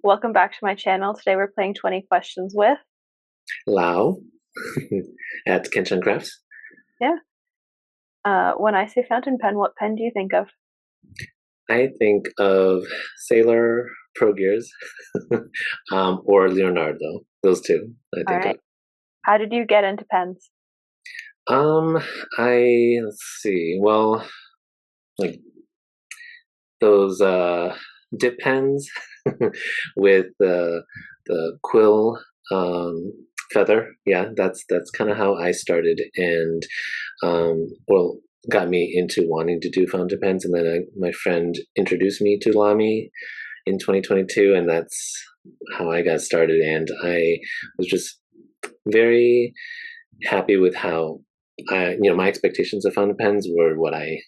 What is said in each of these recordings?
Welcome back to my channel. Today we're playing 20 questions with Lao at kenchankrafts. Yeah. When I say fountain pen, what pen do you think of? I think of Sailor Pro Gears or Leonardo. Those two I All think of. right. How did you get into pens? Um, let's see. Well, like those dip pens with the quill feather. Yeah, that's kind of how I started, and well, got me into wanting to do fountain pens, and then my friend introduced me to Lamy in 2022, and that's how I got started. And I was just very happy with how my expectations of fountain pens were what I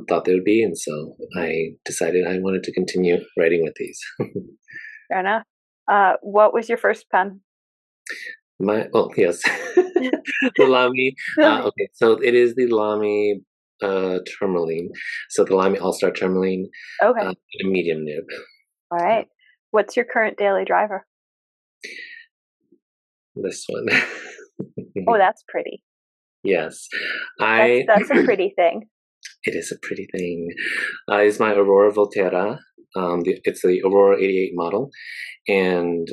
thought they would be, and so I decided I wanted to continue writing with these. Fair enough. What was your first pen? Yes, the Lamy. Okay, so it is the Lamy tourmaline. So the Lamy All Star tourmaline, Okay. in a medium nib. All right. What's your current daily driver? This one. Oh, that's pretty. Yes, That's a pretty thing. It is a pretty thing. It's my Aurora Volterra. It's the Aurora 88 model, and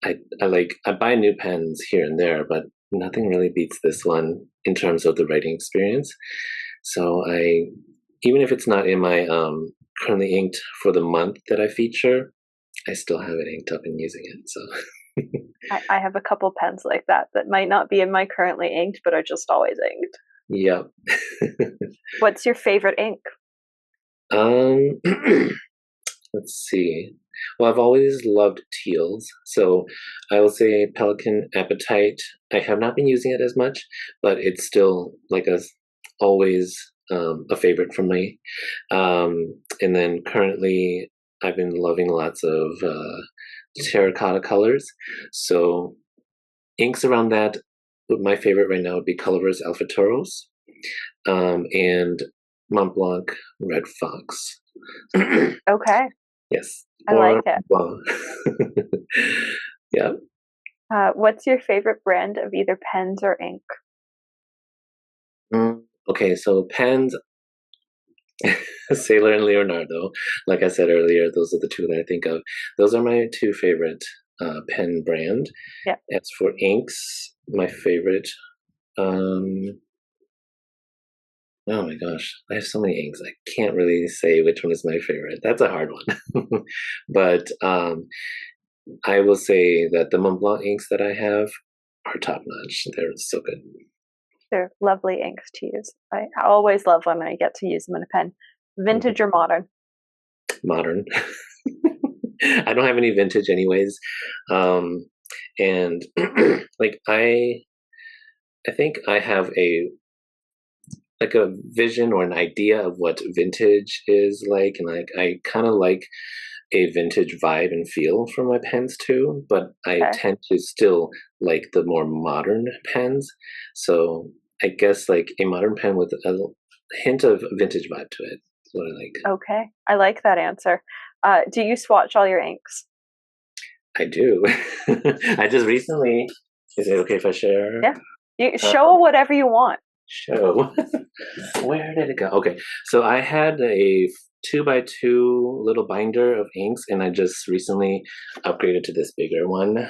I buy new pens here and there, but nothing really beats this one in terms of the writing experience. So even if it's not in my currently inked for the month that I feature, I still have it inked up and using it. So. I have a couple pens like that might not be in my currently inked, but are just always inked. Yep. What's your favorite ink? Let's see. Well, I've always loved teals, so I will say Pelican Appetite. I have not been using it as much, but it's still always a favorite for me. And then currently, I've been loving lots of terracotta colors. So inks around that. My favorite right now would be Colorverse Alpha Tauros, and Mont Blanc Red Fox. Okay. Yes. I like it. Yeah. What's your favorite brand of either pens or ink? Okay, so pens, Sailor and Leonardo. Like I said earlier, those are the two that I think of. Those are my two favorite pen brand. Yeah. As for inks, my favorite. Oh my gosh, I have so many inks. I can't really say which one is my favorite. That's a hard one. But I will say that the Mont Blanc inks that I have are top notch. They're so good. They're lovely inks to use. I always love when I get to use them in a pen. Vintage or modern? Modern. I don't have any vintage anyways. And I think I have a vision or an idea of what vintage is like, and I kind of like a vintage vibe and feel from my pens too, but I tend to still like the more modern pens. So I guess a modern pen with a hint of vintage vibe to it is what I like. Okay, I like that answer. Do you swatch all your inks? I do. I just recently. Is it okay if I share? Yeah. You show whatever you want. Show. Where did it go? Okay, so I had a 2x2 little binder of inks, and I just recently upgraded to this bigger one.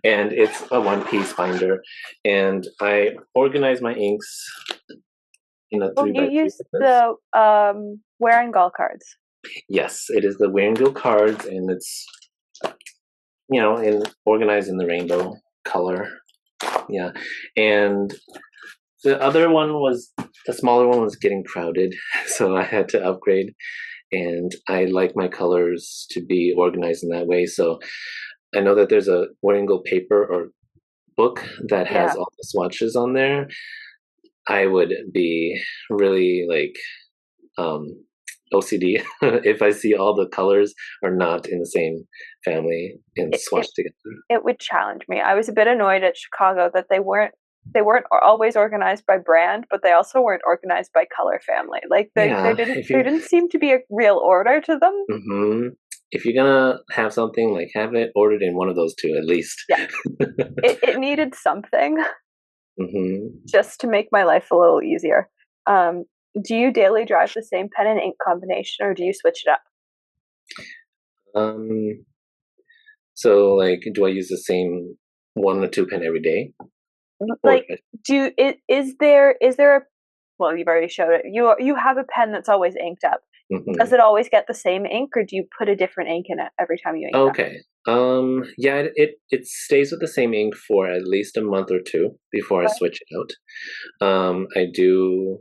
And it's a one-piece binder, and I organize my inks in a 3x3. You use the Wearingeul cards. Yes, it is the Wearingeul cards, and it's organized in the rainbow color. Yeah, and the other one the smaller one was getting crowded, so I had to upgrade, and I like my colors to be organized in that way. So I know that there's a Wearingeul paper or book that has all the swatches on there. I would be really OCD if I see all the colors are not in the same family and swatched together. It would challenge me. I was a bit annoyed at Chicago that they weren't always organized by brand, but they also weren't organized by color family. There didn't seem to be a real order to them. Mm-hmm. if you're gonna have something, like have it ordered in one of those two at least. Yeah, it needed something hmm just to make my life a little easier. Um, do you daily drive the same pen and ink combination, or do you switch it up? Um, so like, do I use the same one or two pen every day, or Like, is there a well, you've already showed it. You have a pen that's always inked up. Does mhm. it always get the same ink, or do you put a different ink in it every time you ink it up? Okay. Yeah, it stays with the same ink for at least a month or two before I Okay. switch it out. I do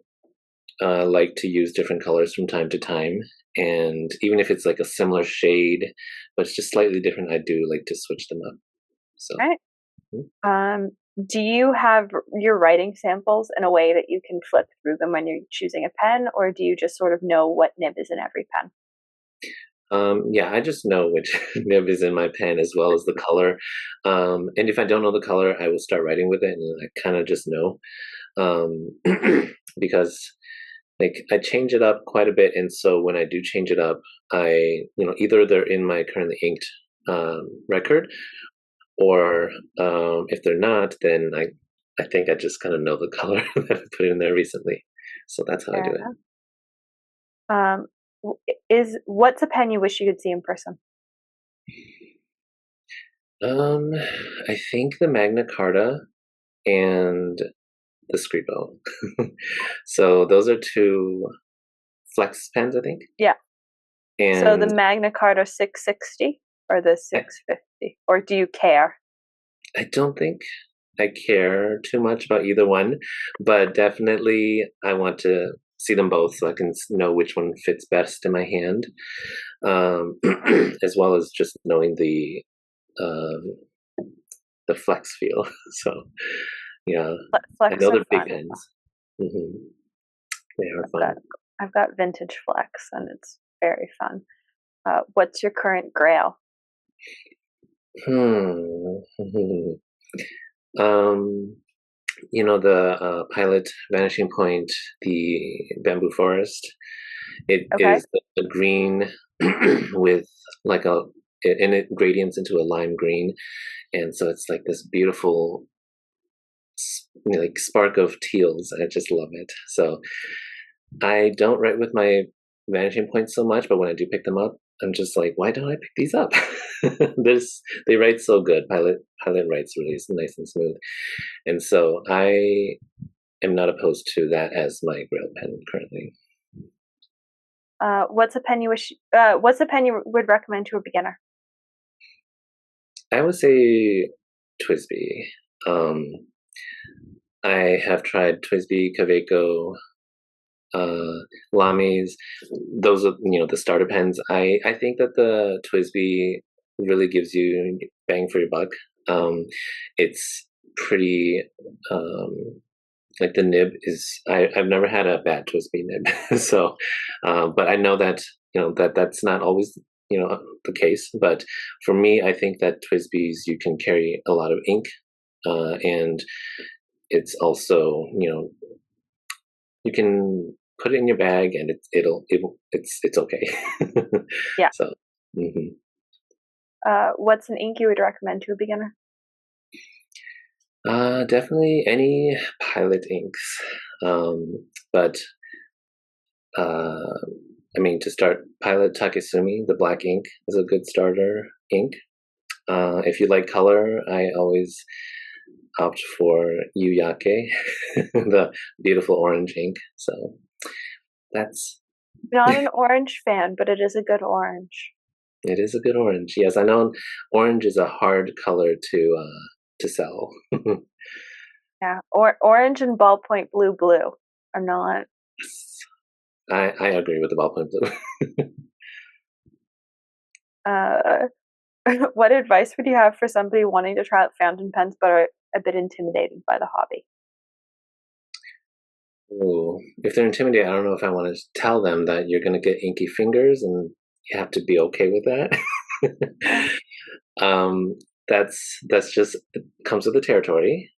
like to use different colors from time to time, and even if it's like a similar shade, but it's just slightly different, I do like to switch them up. So, Right. mm. Um, do you have your writing samples in a way that you can flip through them when you're choosing a pen, or do you just sort of know what nib is in every pen? Yeah, I just know which nib is in my pen as well as the color. And if I don't know the color, I will start writing with it, and I kind of just know because like I change it up quite a bit, and so when I do change it up, I either they're in my currently inked record, or if they're not, then I think I just kind of know the color that I put in there recently, so that's how I do Fair it. enough. Um, is what's a pen you wish you could see in person? Um, I think the Magna Carta and the Scribo. So those are two flex pens, I think, Yeah. So the and Magna Carta 660 or the I, 650, or do you care? I don't think I care too much about either one, but definitely I want to see them both so I can know which one fits best in my hand, um, as well as just knowing um, the flex feel. So yeah, I Flex know are they're big fun. pens. hmm They are I've got fun. I've got vintage Flex, and it's very fun. What's your current grail? Hmm. um, the pilot vanishing point, the bamboo forest. It Okay. is a green with like and it gradients into a lime green, and so it's like this beautiful like spark of teals. I just love it. So I don't write with my vanishing points so much, but when I do pick them up, I'm just like, why don't I pick these up? There's they write so good. Pilot writes really nice and smooth, and so I am not opposed to that as my Grail pen currently. What's a pen you wish? What's a pen you would recommend to a beginner? I would say Twisby. Um, I have tried Twisby, Kaweco, uh, Lami's. Those are the starter pens. I think that the Twisby really gives you bang for your buck. It's pretty like the nib is. I've never had a bad Twisby nib, so but I know that that's not always the case. But for me, I think that Twisby's you can carry a lot of ink, and it's also you can put it in your bag and it's okay. Yeah. So mhm. What's an ink you would recommend to a beginner? Definitely any pilot inks, but uh, I mean to start pilot Takesumi, the black ink is a good starter ink. If you like color, I always opt for Yuyake, the beautiful orange ink. So that's Not an orange fan, but it is a good orange. it is a good orange. Yes, I know orange is a hard color to sell. Yeah, or orange and ballpoint blue are not. I agree with the ballpoint blue. Uh, what advice would you have for somebody wanting to try out fountain pens but are a bit intimidated by the hobby? Ooh, if they're intimidated, I don't know if I want to tell them that you're going to get inky fingers and you have to be okay with that. Yeah. um, that's just it comes with the territory.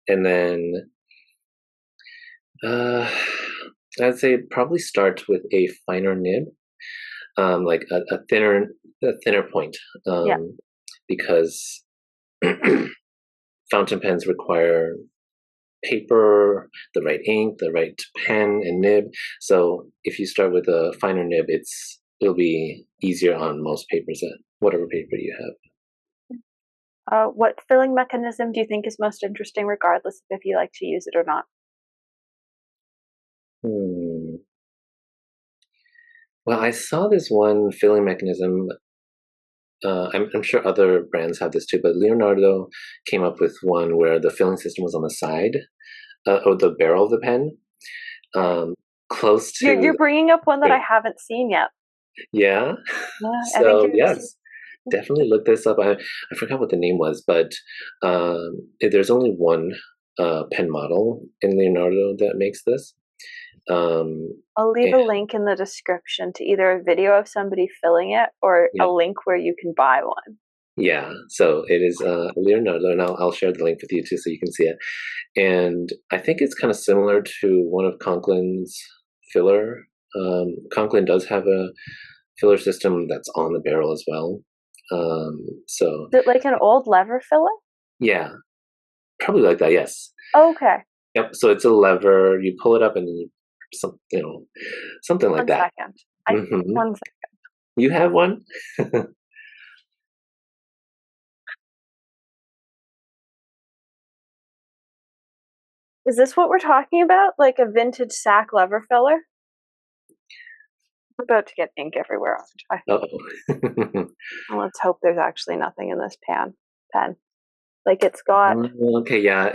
And then uh, I'd say probably start with a finer nib. like a thinner point, Yeah. because fountain pens require paper, the right ink, the right pen and nib. So if you start with a finer nib, it'll be easier on most papers, whatever paper you have. What filling mechanism do you think is most interesting, regardless of if you like to use it or not? Hmm. Well, I saw this one filling mechanism. I'm sure other brands have this too, but Leonardo came up with one where the filling system was on the side, or the barrel of the pen, Okay. um, close to You're bringing up one that I the haven't seen yet. yeah. Yeah, I think So yes, definitely look this up. I forgot what the name was, but there's only one pen model in Leonardo that makes this. Um, I'll leave and a link in the description to either a video of somebody filling it or a yeah, link where you can buy one. yeah. So it is Leonardo, and I'll share the link with you too, so you can see it. And I think it's kind of similar to one of Conklin's filler. Conklin does have a filler system that's on the barrel as well. So Is it like an old lever filler? yeah, probably like that. Yes. Okay. Yep. So it's a lever. You pull it up, and something like One that. second. Hmm. One second. You have one? Is this what we're talking about? Like a vintage sack lever filler? We're about to get ink everywhere, aren't I? Oh. Let's hope there's actually nothing in this pen. Like it's got. Okay. Yeah,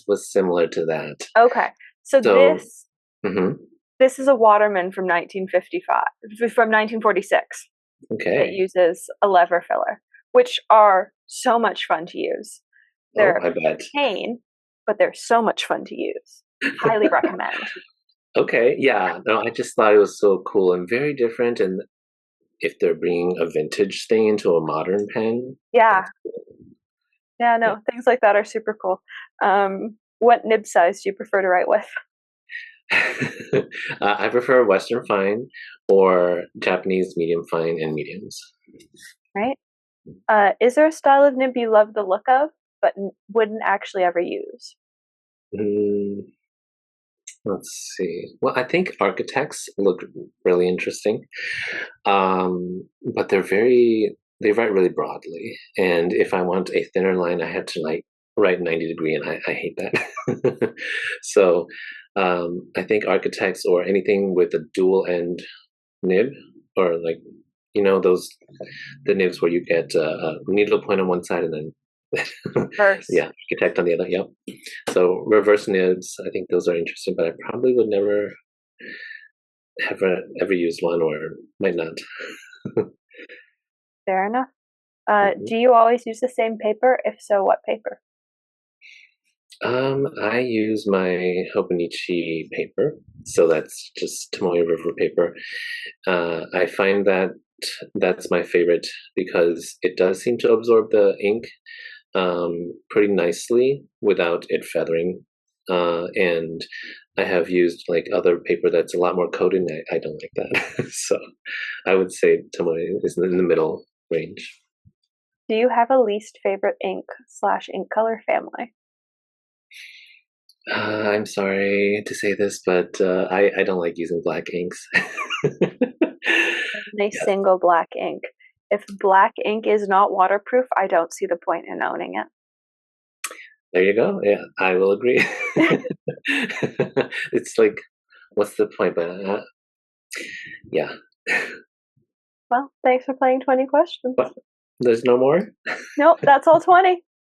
was similar to that. Okay. So So. Hmm. this is a Waterman from 1955, from 1946. That Okay. uses a lever filler, which are so much fun to use. Oh, They're I bet. a pain, but they're so much fun to use. Highly recommend. Okay. Yeah. No, I just thought it was so cool and very different. And if they're bringing a vintage thing into a modern pen, Yeah, that's cool. yeah, Yeah. no, things like that are super cool. What nib size do you prefer to write with? I prefer Western fine or Japanese medium fine and mediums. Right? Is there a style of nib you love the look of, but wouldn't actually ever use? Mm, let's see. Well, I think architects look really interesting, but they write really broadly. And if I want a thinner line, I have to like write 90 degree, and I hate that. So I think architects or anything with a dual end nib, or like those the nibs where you get a needle point on one side and then Verse. yeah, architect on the other. Yep. So reverse nibs, I think those are interesting, but I probably would never ever use one, or might not. Fair enough. Mhm. Do you always use the same paper? If so, what paper? I use my Hobonichi paper, so that's just Tomoe River paper. I find that that's my favorite because it does seem to absorb the ink pretty nicely without it feathering. And I have used like other paper that's a lot more coated, and I don't like that. So I would say Tomoe is in the middle range. Do you have a least favorite ink/ink color family? I'm sorry to say this, but I don't like using black inks. A Yeah, single black ink. If black ink is not waterproof, I don't see the point in owning there you go. Yeah, I will agree. it. It's like, what's the point? But yeah, Well, thanks for playing 20 questions. but there's no more. Nope, that's all 20.